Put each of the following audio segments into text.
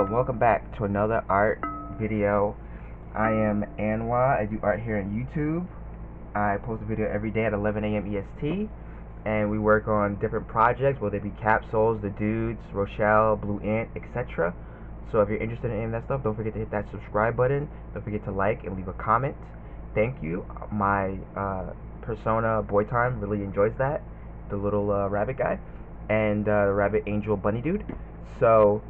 Welcome back to another art video. I am Anwa. I do art here on YouTube. I post a video every day at 11 a.m. EST, and we work on different projects, whether it be Capsouls, The Dudes, Rochelle, Blue Ant, etc. So if you're interested in any of that stuff, don't forget to hit that subscribe button. Don't forget to like and leave a comment. Thank you. My persona, Boy Time, really enjoys that. The little rabbit guy, and the rabbit angel bunny dude. So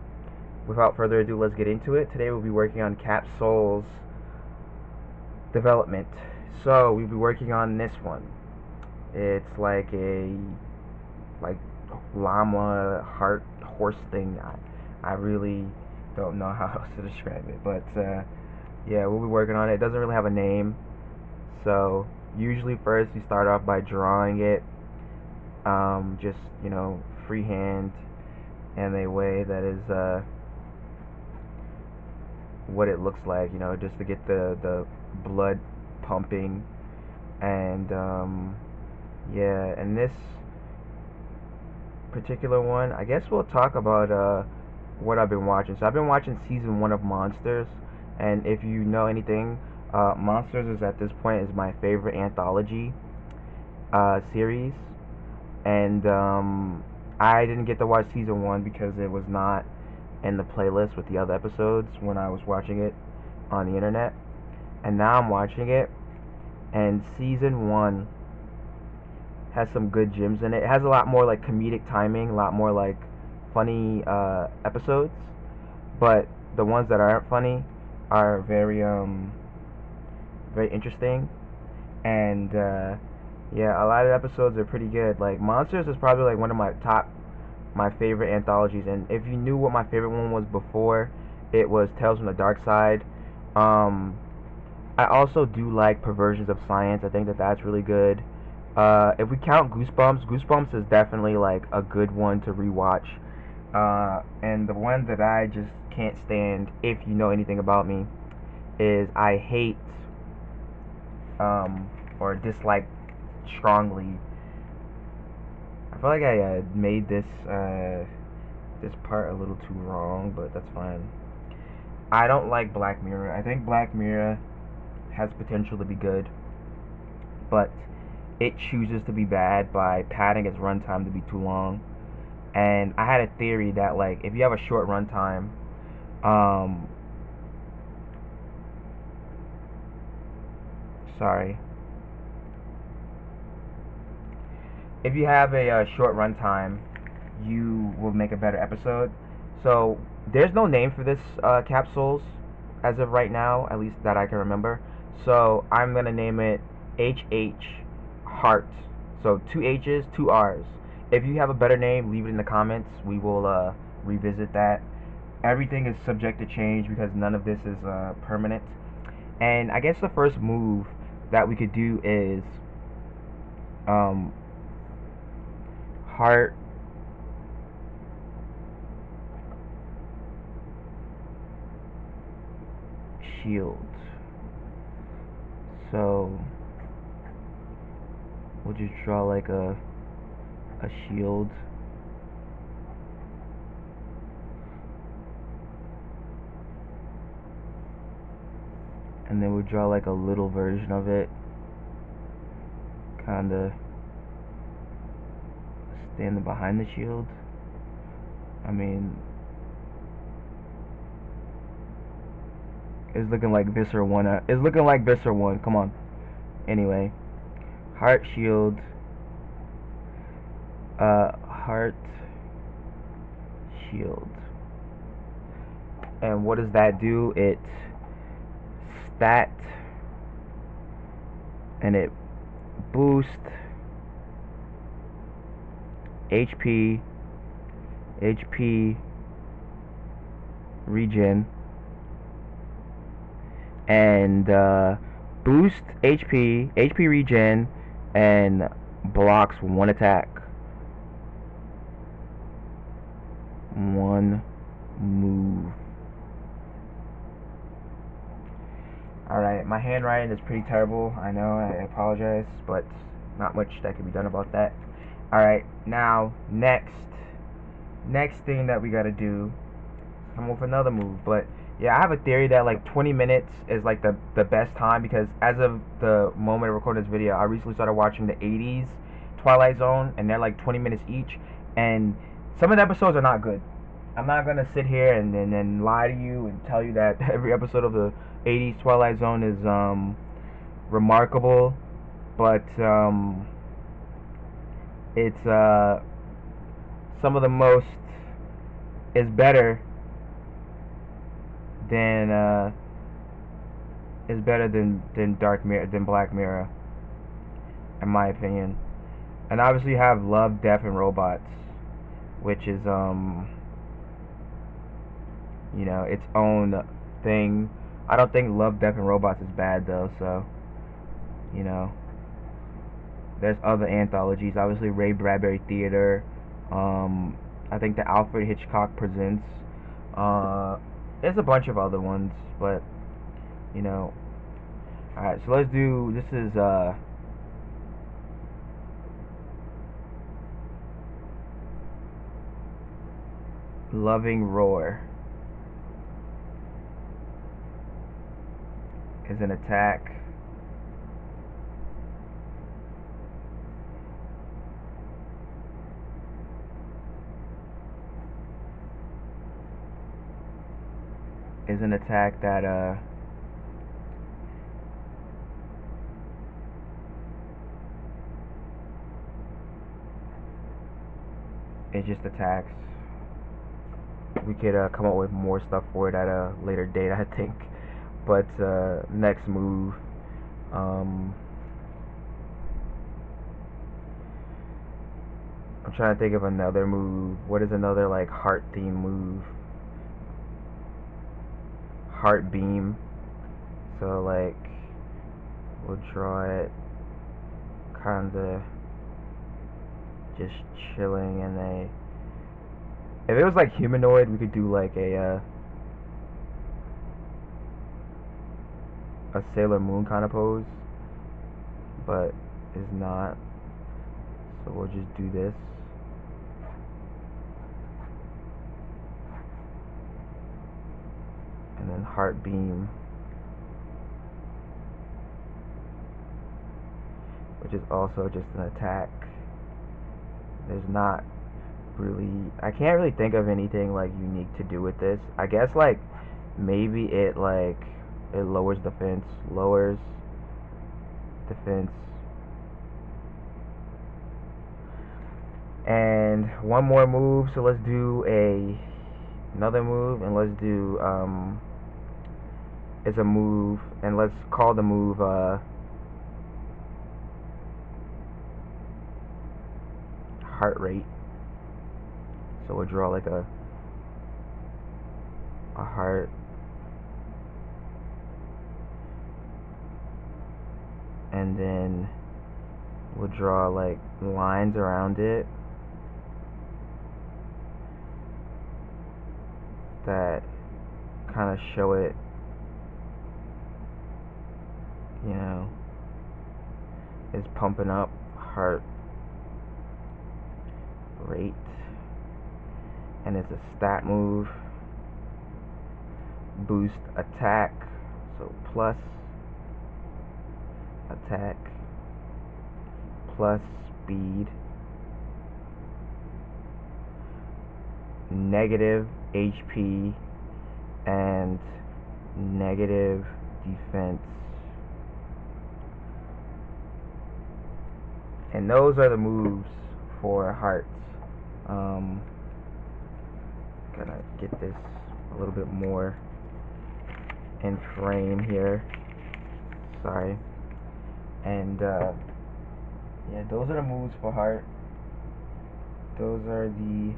without further ado, let's get into it. Today we'll be working on capsouls development. So we'll be working on this one. It's like a llama heart horse thing. I really don't know how else to describe it, but yeah, we'll be working on it. It doesn't really have a name, so usually first we start off by drawing it, just freehand, and a way that is what it looks like, just to get the blood pumping. And yeah, and this particular one, I guess we'll talk about what I've been watching. So I've been watching season 1 of Monsters, and if you know anything, Monsters is at this point is my favorite anthology series. And I didn't get to watch season 1 because it was not in the playlist with the other episodes when I was watching it on the internet. And now I'm watching it, and season 1 has some good gems in it. It has a lot more like comedic timing, a lot more like funny episodes, but the ones that aren't funny are very interesting. And yeah, a lot of episodes are pretty good. Like Monsters is probably like one of my favorite anthologies. And if you knew what my favorite one was before, it was Tales from the Dark Side. I also do like Perversions of Science. I think that that's really good. If we count Goosebumps is definitely like a good one to rewatch. And the one that I just can't stand, if you know anything about me, is I hate or dislike strongly. I feel like I made this part a little too wrong, but that's fine. I don't like Black Mirror. I think Black Mirror has potential to be good, but it chooses to be bad by padding its runtime to be too long. And I had a theory that like if you have a short runtime, sorry, if you have a short runtime, you will make a better episode. So there's no name for this capsules as of right now, at least that I can remember. So I'm gonna name it HHearrt. So 2 H's, 2 R's. If you have a better name, leave it in the comments. We will revisit that. Everything is subject to change because none of this is permanent. And I guess the first move that we could do is heart shield. So we'll just draw like a shield. And then we'll draw like a little version of it, kinda standing behind the shield. I mean, it's looking like Visser 1. It's looking like Visser 1. Come on. Anyway, heart shield. Heart shield. And what does that do? It stat, and it boosts HP regen, and boost HP regen, and blocks 1 attack, 1 move. Alright, my handwriting is pretty terrible. I know, I apologize, but not much that can be done about that. Alright, now next thing that we gotta do come up with another move. But yeah, I have a theory that like 20 minutes is like the best time, because as of the moment of recording this video, I recently started watching the 80s Twilight Zone, and they're like 20 minutes each, and some of the episodes are not good. I'm not gonna sit here and lie to you and tell you that every episode of the 80s Twilight Zone is remarkable, but it's some of the most is better than Black Mirror, in my opinion. And obviously you have Love, Death, and Robots, which is you know, its own thing. I don't think Love, Death, and Robots is bad though, so you know. There's other anthologies, obviously Ray Bradbury Theater. I think the Alfred Hitchcock Presents. There's a bunch of other ones, but you know. Alright, so let's do, this is Loving Roar is an attack. Is an attack that it just attacks. We could come up with more stuff for it at a later date, I think. But next move, I'm trying to think of another move. What is another like heart theme move? Heart beam. So like we'll draw it kinda just chilling in a, if it was like humanoid, we could do like a Sailor Moon kind of pose, but it's not, so we'll just do this. And then heart beam, which is also just an attack. There's not really, I can't really think of anything like unique to do with this. I guess like maybe it like it lowers defense, and one more move. So let's do another move, and let's do it's a move, and let's call the move heart rate. So we'll draw like a heart, and then we'll draw like lines around it that kind of show it, you know, is pumping up. Heart rate, and it's a stat move. Boost attack, so plus attack plus speed, negative HP, and negative defense. And those are the moves for hearts. Gotta get this a little bit more in frame here. Sorry. And yeah, those are the moves for heart. Those are the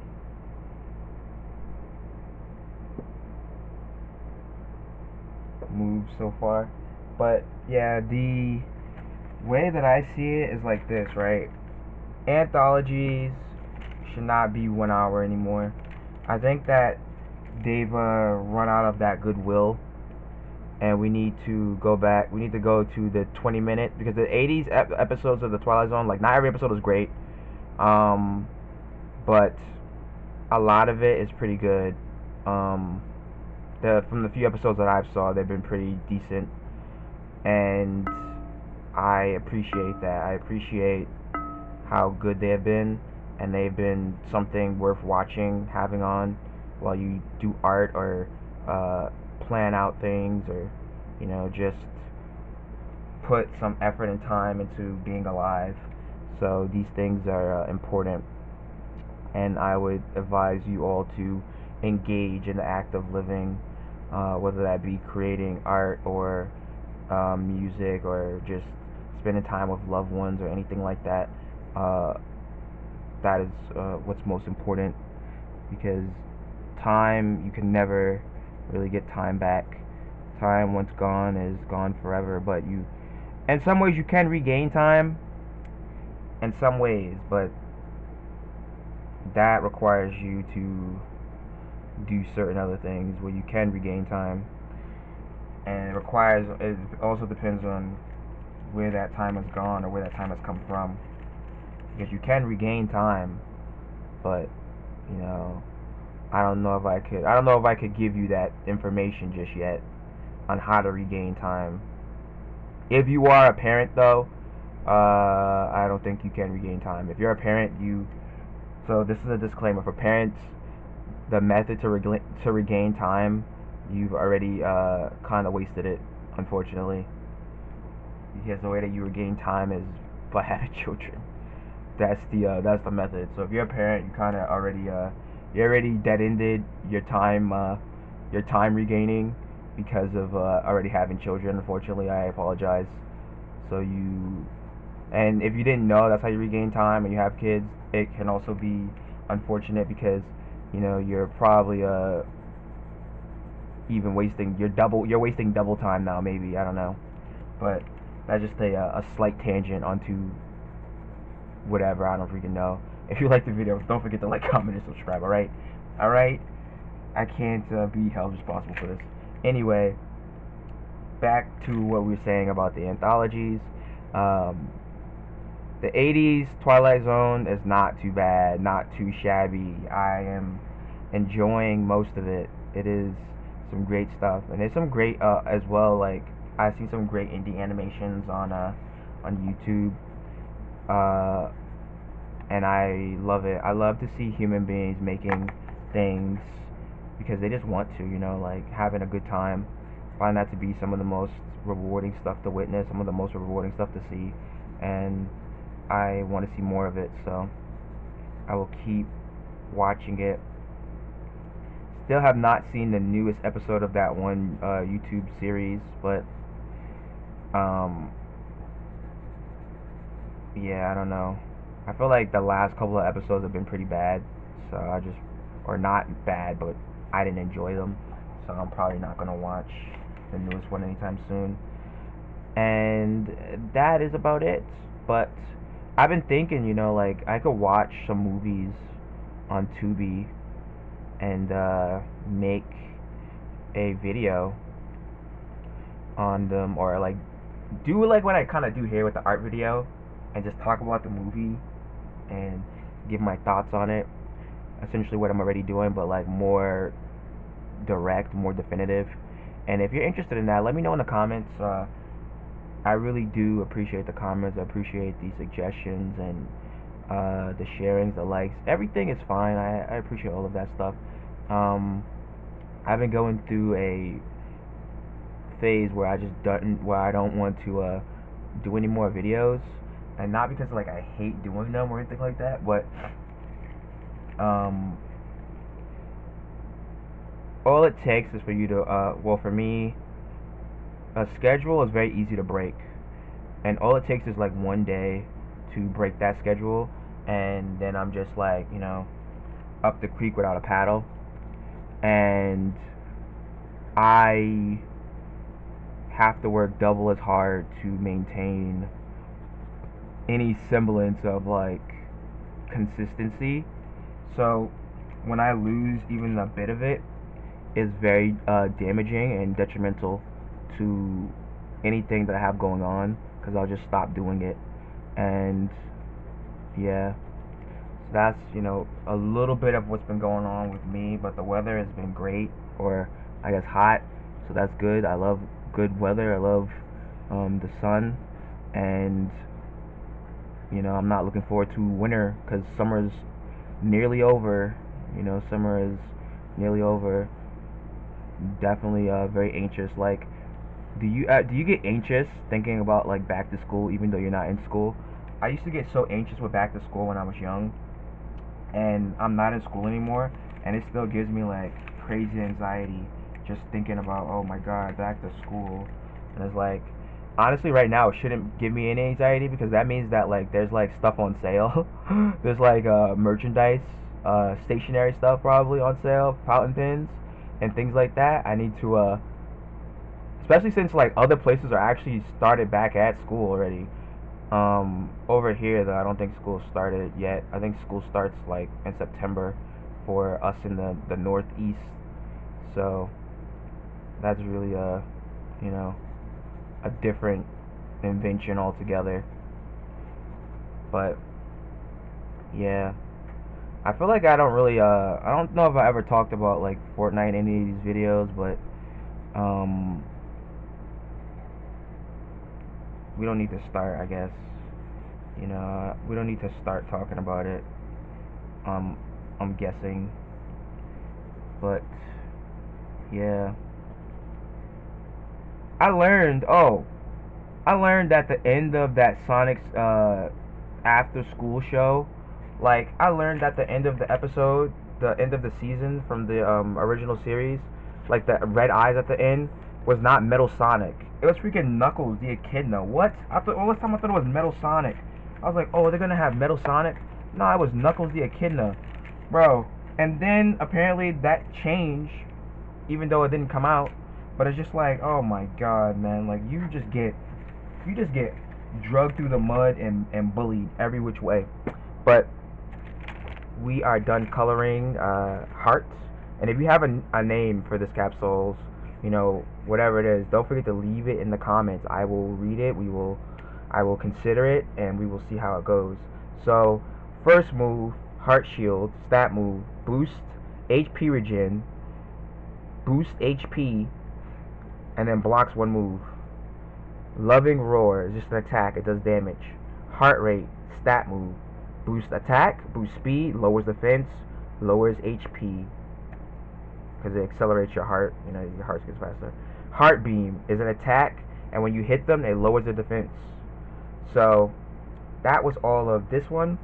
moves so far. But yeah, the way that I see it is like this, right? Anthologies should not be 1 hour anymore. I think that they've run out of that goodwill, and we need to go back. We need to go to the 20-minute, because the 80s episodes of the Twilight Zone, like, not every episode is great, but a lot of it is pretty good. from the few episodes that I've saw, they've been pretty decent, and I appreciate that. I appreciate how good they have been, and they've been something worth watching, having on while you do art or plan out things, or just put some effort and time into being alive. So these things are important, and I would advise you all to engage in the act of living, whether that be creating art or music, or just spending time with loved ones or anything like that. Uh, that is what's most important, because time, you can never really get time back. Time once gone is gone forever, but in some ways you can regain time, in some ways, but that requires you to do certain other things where you can regain time, and it also depends on where that time has gone or where that time has come from, because you can regain time, but you know I don't know if I could give you that information just yet on how to regain time. If you are a parent, though, I don't think you can regain time. If you're a parent, so this is a disclaimer for parents. The method to regain time, you've already kind of wasted it, unfortunately, because the way that you regain time is by having children. That's the method. So if you're a parent, you already dead ended your time regaining because of already having children. Unfortunately, I apologize. So and if you didn't know that's how you regain time and you have kids, it can also be unfortunate because you're probably even you're wasting double time now, maybe, I don't know. But that's just a slight tangent onto whatever, I don't freaking know. If you like the video, don't forget to like, comment, and subscribe. Alright? I can't be held responsible for this. Anyway, back to what we were saying about the anthologies. The 80s Twilight Zone is not too bad, not too shabby. I am enjoying most of it. It is some great stuff, and there's some great as well. Like, I see some great indie animations on YouTube, and I love it. I love to see human beings making things because they just want to, like having a good time. I find that to be some of the most rewarding stuff to witness, some of the most rewarding stuff to see, and I want to see more of it. So I will keep watching it. Still have not seen the newest episode of that one YouTube series, but yeah, I don't know. I feel like the last couple of episodes have been pretty bad, so or not bad, but I didn't enjoy them, so I'm probably not gonna watch the newest one anytime soon. And that is about it. But I've been thinking, like I could watch some movies on Tubi and make a video on them, or like do like what I kind of do here with the art video, and just talk about the movie and give my thoughts on it. Essentially what I'm already doing, but like more direct, more definitive. And if you're interested in that, let me know in the comments. I really do appreciate the comments. I appreciate the suggestions and the sharings, the likes. Everything is fine. I appreciate all of that stuff. I've been going through a phase where I don't want to do any more videos, and not because like I hate doing them or anything like that, but all it takes is for you to for me, a schedule is very easy to break, and all it takes is like one day to break that schedule, and then I'm just like up the creek without a paddle, and I have to work double as hard to maintain any semblance of like consistency. So when I lose even a bit of it, it's very damaging and detrimental to anything that I have going on, because I'll just stop doing it. And yeah, so that's a little bit of what's been going on with me. But the weather has been great, or I guess, hot, so that's good. I love good weather. I love the sun, and I'm not looking forward to winter because summer's nearly over. Summer is nearly over. Definitely very anxious. Like, do you get anxious thinking about like back to school even though you're not in school? I used to get so anxious with back to school when I was young, and I'm not in school anymore, and it still gives me like crazy anxiety just thinking about, oh my god, back to school. And it's like, honestly, right now it shouldn't give me any anxiety because that means that like there's like stuff on sale. There's like merchandise, stationary stuff probably on sale, fountain pens and things like that. I need to especially since like other places are actually started back at school already. Over here though, I don't think school started yet. I think school starts like in September for us in the Northeast. So that's really you know, a different invention altogether. But yeah, I feel like I don't know if I ever talked about like Fortnite in any of these videos, but um, we don't need to start, I guess. We don't need to start talking about it. Um, I'm guessing, but yeah, I learned. Oh, I learned at the end of that Sonic's after school show. Like, I learned at the end of the episode, the end of the season from the original series, like the red eyes at the end was not Metal Sonic. It was freaking Knuckles the Echidna. What? I thought all this time I thought it was Metal Sonic. I was like, oh, they're gonna have Metal Sonic? No, it was Knuckles the Echidna, bro. And then apparently that changed, even though it didn't come out. But it's just like, oh my god, man. Like, you just get drugged through the mud and bullied every which way. But we are done coloring hearts. And if you have a name for this capsules, whatever it is, don't forget to leave it in the comments. I will read it. I will consider it, and we will see how it goes. So, first move, heart shield, stat move, boost HP regen, boost HP, and then blocks one move. Loving roar is just an attack. It does damage. Heart rate, stat move, boost attack, boost speed, lowers defense, lowers HP because it accelerates your heart. Your heart gets faster. Heart beam is an attack, and when you hit them, it lowers their defense. So that was all of this one,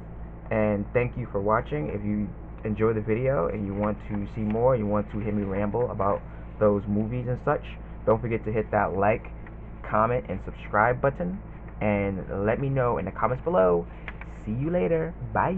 and thank you for watching. If you enjoyed the video and you want to see more, you want to hear me ramble about those movies and such, don't forget to hit that like, comment, and subscribe button, and let me know in the comments below. See you later. Bye.